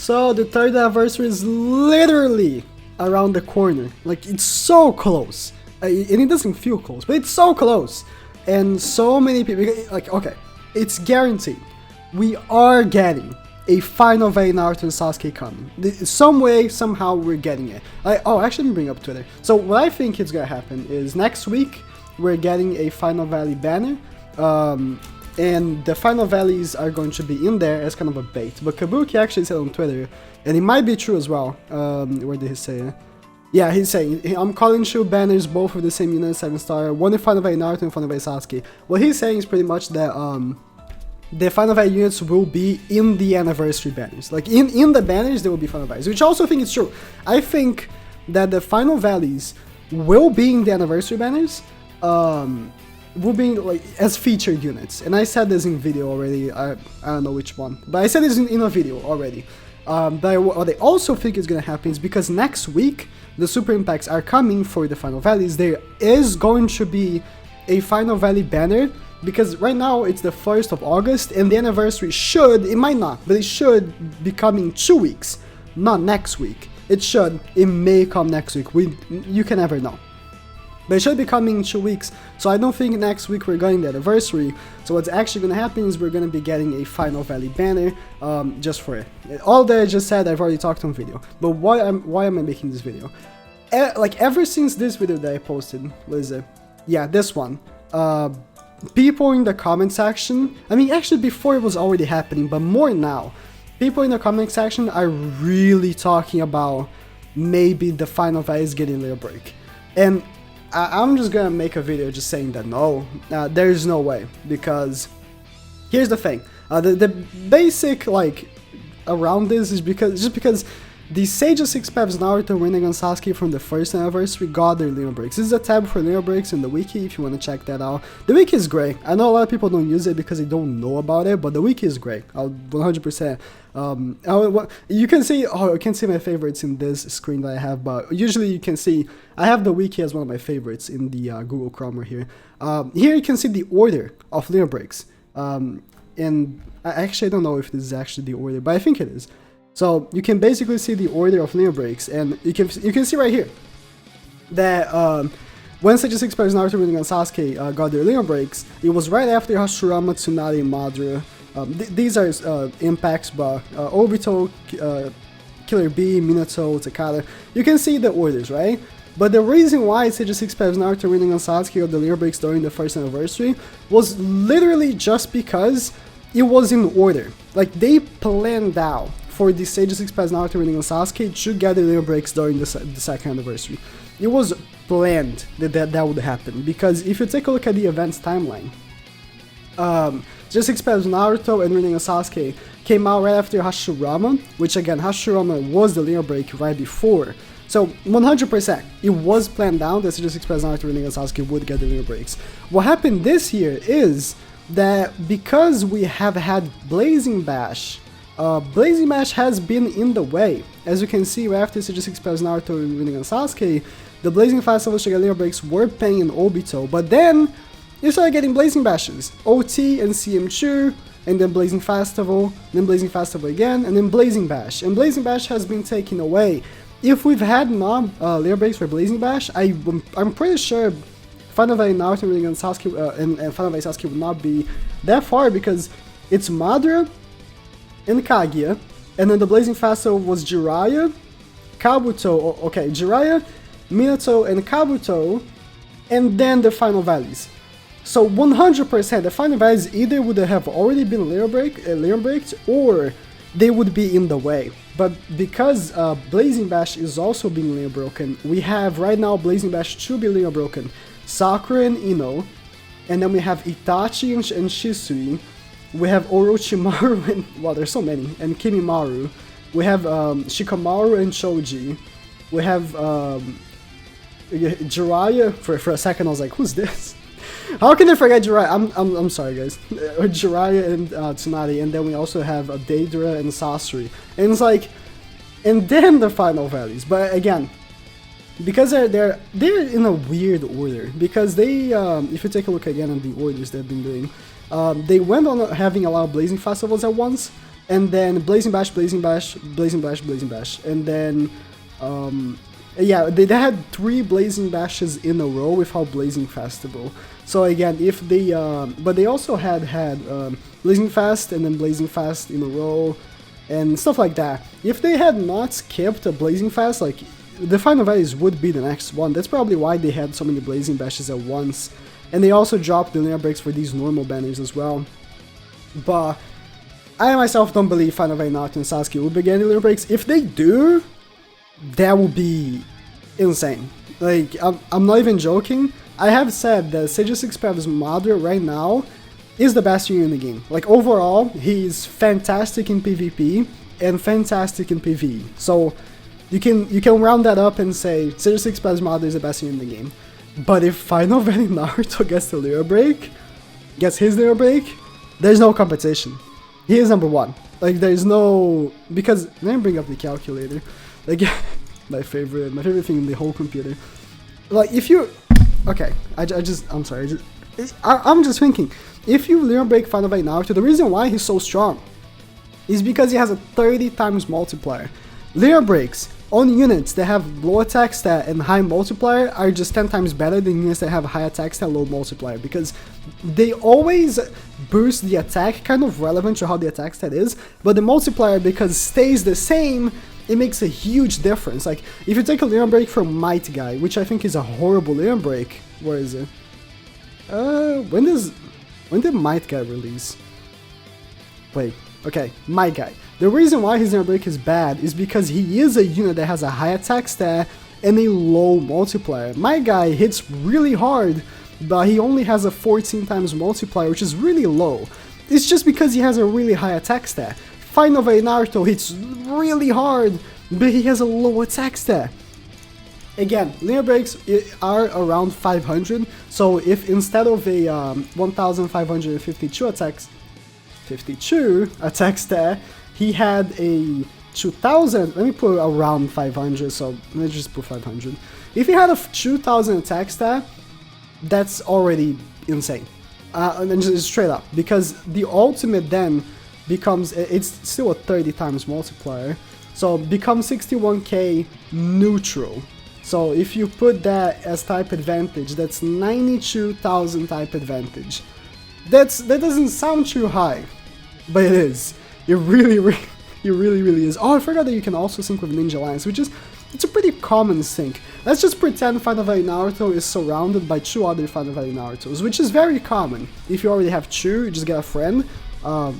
So the third anniversary is literally around the corner. Like, it's so close. And it doesn't feel close, but it's so close. And so many people, like, okay, it's guaranteed. We are getting a final Valley Naruto and Sasuke coming. Some way, somehow, we're getting it. Actually, let me bring up Twitter. So what I think is gonna happen is next week, we're getting a Final Valley banner. And the Final Valleys are going to be in there as kind of a bait. But Kabuki actually said on Twitter, and it might be true as well. Where did he say it? Yeah, he's saying, I'm calling 2 banners, both with the same unit, 7-star, one in Final Valley Naruto and Final Valley Sasuke. What he's saying is pretty much that the Final Valley units will be in the anniversary banners. Like, in the banners, there will be Final Valleys, which I also think is true. I think that the Final Valleys will be in the anniversary banners, will be like as featured units. And I said this in video already, I don't know which one, but I said this in a video already. But what I also think is going to happen is because next week, the Super Impacts are coming for the Final Valleys, there is going to be a Final Valley banner, because right now it's the 1st of August, and the anniversary should, it might not, but it should be coming 2 weeks, not next week. It may come next week, you can never know. But it should be coming in 2 weeks, so I don't think next week we're getting the anniversary. So what's actually going to happen is we're going to be getting a Final Valley banner, just for it. All that I just said, I've already talked on video. But why am I making this video? Like, ever since this video that I posted, what is it? Yeah, this one. People in the comment section, I mean, actually before it was already happening, but more now. People in the comment section are really talking about maybe the Final Valley is getting a little break. And I'm just gonna make a video just saying that no, there's no way, because here's the thing, the basic, like, around this is because the Sage of Six Paths Naruto winning on Sasuke from the first anniversary got their Lino breaks. This is a tab for Lino breaks in the wiki if you want to check that out. The wiki is great. I know a lot of people don't use it because they don't know about it, but the wiki is great. I'll 100%. You can see, you can see my favorites in this screen that I have, but usually you can see, I have the wiki as one of my favorites in the Google Chrome right here. Here you can see the order of Lino breaks. And I actually don't know if this is actually the order, but I think it is. So you can basically see the order of Lino breaks, and you can see right here that when Sage of Six Paths Naruto winning on Sasuke got their Lino breaks, it was right after Hashirama, Tsunade, and Madara. These are impacts, but Obito, Killer Bee, Minato, Takada. You can see the orders, right? But the reason why Sage of Six Paths Naruto winning on Sasuke got the Lino breaks during the first anniversary was literally just because it was in order. Like, they planned out for the Sage of Six Paths Naruto winning on Sasuke to get the Lino breaks during the second anniversary. It was planned that would happen, because if you take a look at the event's timeline, Sage of Six Paths Naruto and winning on Sasuke came out right after Hashirama, which again, Hashirama was the Lino break right before. So 100%, it was planned out that Sage of Six Paths Naruto winning on Sasuke would get the Lino breaks. What happened this year is that because we have had Blazing Bash, Blazing Bash has been in the way. As you can see, right after Sage of Six Paths Naruto winning on Sasuke, the Blazing Festivals to get Lino breaks were paying in Obito, but then you started getting Blazing Bashes, OT and CM2, and then Blazing Festival, then Blazing Festival again, and then Blazing Bash. And Blazing Bash has been taken away. If we've had Lino breaks for Blazing Bash, I'm pretty sure Final Valley Naruto winning on Sasuke and Final Valley Sasuke would not be that far, because it's Madara and Kaguya, and then the Blazing Festival was Jiraiya, Kabuto, Jiraiya, Minato, and Kabuto, and then the Final Valleys. So 100%, the Final Valleys either would have already been Lino breaked, or they would be in the way. But because Blazing Bash is also being Lino broken, we have right now Blazing Bash 2 be Lino broken, Sakura and Ino, and then we have Itachi and Shisui. We have Orochimaru and, well, there's so many, and Kimimaru. We have Shikamaru and Choji. We have Jiraiya. For a second I was like, who's this? How can I forget Jiraiya? I'm sorry, guys. Jiraiya and Tsunade, and then we also have Deidara and Sasori. And it's like, and then the Final Valleys. But again, because they're in a weird order, because they, if you take a look again at the orders they've been doing, they went on having a lot of Blazing Festivals at once, and then Blazing Bash, Blazing Bash, Blazing Bash, Blazing Bash, and then yeah, they had 3 Blazing Bashes in a row without Blazing Festival. So again, if they but they also had Blazing Fast and then Blazing Fast in a row and stuff like that. If they had not skipped a Blazing Fast, like, the Final Valleys would be the next one. That's probably why they had so many Blazing Bashes at once. And they also dropped the linear breaks for these normal banners as well. But I myself don't believe Final Valley Naruto and Sasuke will be getting linear breaks. If they do, that would be insane. Like, I'm not even joking. I have said that Sage 6 Pev's mother right now is the best unit in the game. Like, overall, he's fantastic in PvP and fantastic in PvE. So you can round that up and say Sage 6 Pev's mother is the best unit in the game. But if Final Valley Naruto gets the Lyra break, gets his Lyra break, there's no competition. He is number 1. Like, there's no, because let me bring up the calculator. Like, my favorite thing in the whole computer. Like, if you, okay, I'm sorry, I'm just thinking, if you Lyra break Final Valley Naruto, the reason why he's so strong is because he has a 30 times multiplier. Lyra breaks on units that have low attack stat and high multiplier are just 10 times better than units that have high attack stat, low multiplier, because they always boost the attack, kind of relevant to how the attack stat is, but the multiplier, because it stays the same, it makes a huge difference. Like, if you take a Lyra break from Might Guy, which I think is a horrible Lyra break, where is it? When did Might Guy release? Wait, okay, Might Guy. The reason why his Lyra break is bad is because he is a unit that has a high attack stat and a low multiplier. Might Guy hits really hard, but he only has a 14 times multiplier, which is really low. It's just because he has a really high attack stat. Final Valley Naruto hits really hard, but he has a low attack stat. Again, linear breaks are around 500, so if instead of a 1552 attack stat, he had a 2000, let me put around 500, so let's just put 500. If he had a 2000 attack stat, that's already insane. And just straight up, because the ultimate then becomes, it's still a 30 times multiplier, so becomes 61k neutral. So if you put that as type advantage, that's 92,000 type advantage. That doesn't sound too high, but it is. It really is. Oh, I forgot that you can also sync with Ninja Alliance, which is, it's a pretty common sync. Let's just pretend Final Valley Naruto is surrounded by 2 other Final Valley Narutos, which is very common. If you already have 2, you just get a friend. I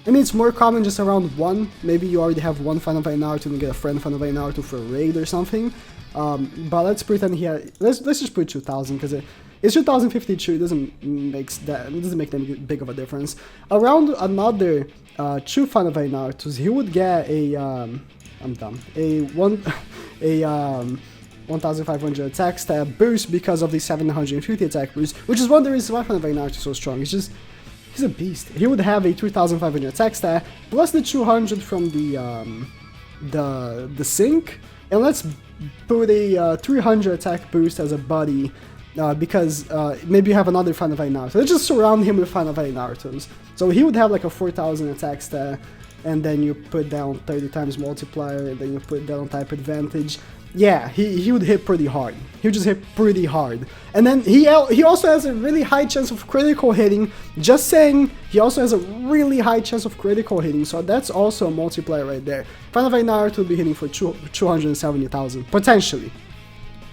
mean, it's more common just around 1. Maybe you already have 1 Final Valley Naruto and get a friend Final Valley Naruto for a raid or something. But let's pretend here. Let's just put 2000 because it's 2052. It doesn't make that big of a difference. Around another 2 Final Valley Narutos, he would get a I'm dumb. A 1500 attack stat boost because of the 750 attack boost, which is one of the reasons why Final Valley Naruto is so strong. It's just, he's a beast. He would have a 3500 attack stat plus the 200 from the sync, and let's put a 300 attack boost as a buddy, because maybe you have another Final Valley Naruto. Let's just surround him with Final Valley Narutos. So he would have like a 4000 attack stat, and then you put down 30 times multiplier, and then you put down type advantage. Yeah, he would hit pretty hard. He would just hit pretty hard. And then he also has a really high chance of critical hitting. Just saying, he also has a really high chance of critical hitting, so that's also a multiplier right there. Final Valley Naruto would be hitting for 270,000, potentially.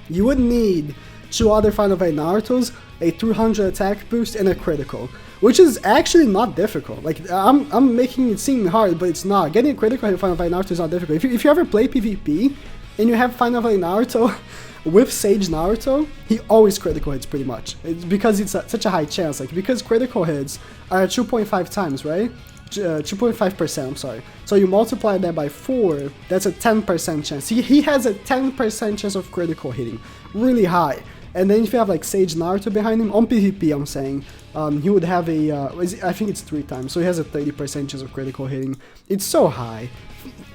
You would need 2 other Final Valley Narutos, a 300 attack boost, and a critical, which is actually not difficult. Like, I'm making it seem hard, but it's not. Getting a critical hit Final Valley Naruto is not difficult. If you ever play PvP, and you have Final Valley Naruto with Sage Naruto, he always critical hits pretty much. It's because it's such a high chance, like, because critical hits are 2.5 times, right? 2.5%, I'm sorry. So you multiply that by 4, that's a 10% chance. He has a 10% chance of critical hitting, really high. And then if you have like Sage Naruto behind him, on PvP I'm saying, he would have a, I think it's 3 times, so he has a 30% chance of critical hitting. It's so high.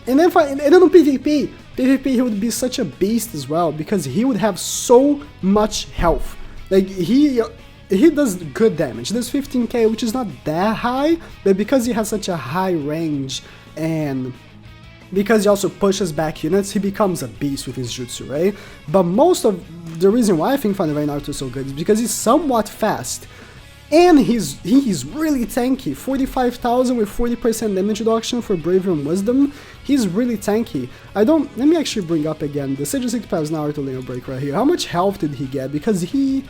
And then on PvP he would be such a beast as well, because he would have so much health. Like, he he does good damage. He does 15k, which is not that high, but because he has such a high range and because he also pushes back units, he becomes a beast with his jutsu, right? But most of the reason why I think Final Fight Naruto is so good is because he's somewhat fast. And he's really tanky. 45,000 with 40% damage reduction for Bravery and Wisdom. He's really tanky. Let me actually bring up again the Sage 6 Pass Naruto Lane Break right here. How much health did he get? Because he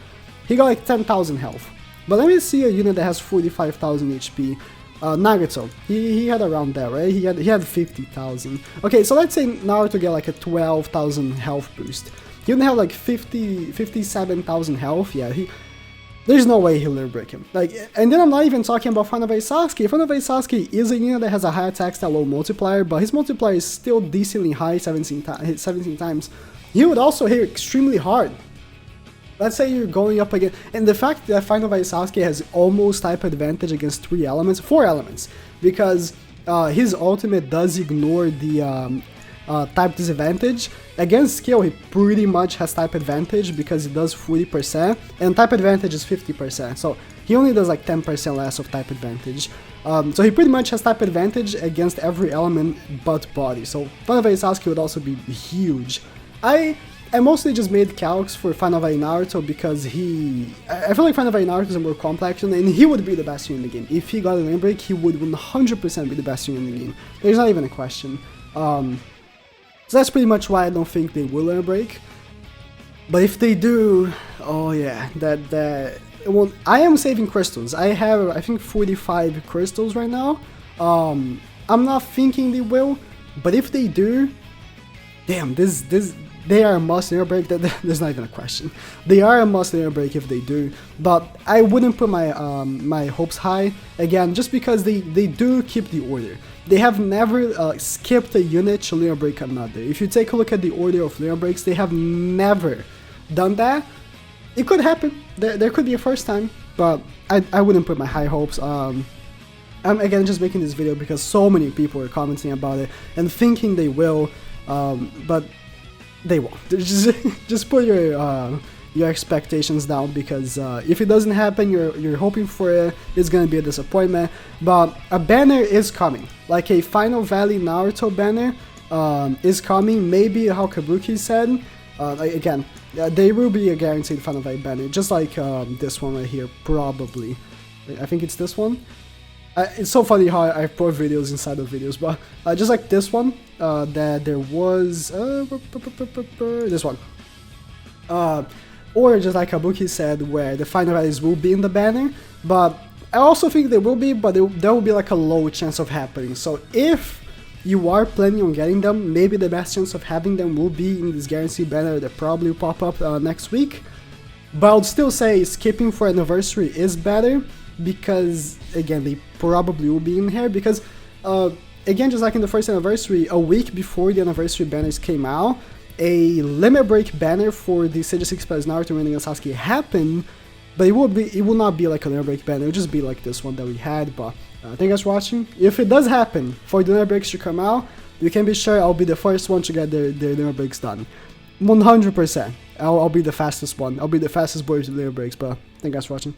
got like 10,000 health. But let me see a unit that has 45,000 HP. Naruto. He had around that, right? He had 50,000. Okay, so let's say Naruto get like a 12,000 health boost. He didn't have like 57,000 health. Yeah, there's no way he'll Lane Break him. Like, and then I'm not even talking about Final Fight Sasuke. Final Fight Sasuke is a unit that has a high attack stat, low multiplier, but his multiplier is still decently high, 17 times. He would also hit extremely hard. Let's say you're going up against, and the fact that Final Fight Sasuke has almost type advantage against 4 elements, because his ultimate does ignore the type disadvantage. Against skill, he pretty much has type advantage because he does 40%, and type advantage is 50%, so he only does like 10% less of type advantage. So he pretty much has type advantage against every element but body, so Final Fight Sasuke would also be huge. I mostly just made calcs for Final Fight Naruto because I feel like Final Fight Naruto is a more complex one, and he would be the best unit in the game. If he got a Lane Break, he would 100% be the best unit in the game. There's not even a question. So that's pretty much why I don't think they will Lane Break. But if they do, oh yeah, well, I am saving crystals. I have, I think, 45 crystals right now. I'm not thinking they will, but if they do, damn, they are a must Lane Break. There's not even a question. They are a must Lane Break if they do, but I wouldn't put my my hopes high, again, just because they do keep the order. They have never skipped a unit to Lane Break another. If you take a look at the order of Lane Breaks, they have never done that. It could happen. There could be a first time, but I wouldn't put my high hopes. I'm again just making this video because so many people are commenting about it and thinking they will, but they won't. Just put your expectations down, because if it doesn't happen, you're hoping for it, it's gonna be a disappointment. But a banner is coming, like a Final Valley Naruto banner is coming. Maybe how Kabuki said. Again, there will be a guaranteed Final Valley banner, just like this one right here, probably. I think it's this one. It's so funny how I put videos inside of videos, but just like this one, that there was this one. Or just like Kabuki said, where the final values will be in the banner, but I also think they will be, but there will be like a low chance of happening. So if you are planning on getting them, maybe the best chance of having them will be in this guaranteed banner that probably will pop up next week. But I would still say skipping for anniversary is better, because again, they probably will be in here, because again, just like in the first anniversary, a week before the anniversary banners came out, a limit break banner for the Sage 6 Pass Naruto winning Sasuke happened, but it will not be like a limit break banner. It will just be like this one that we had. But thank you guys for watching. If it does happen for the limit breaks to come out, you can be sure I'll be the first one to get their limit breaks done. 100%. I'll be the fastest one. I'll be the fastest boy to limit breaks. But thank you guys for watching.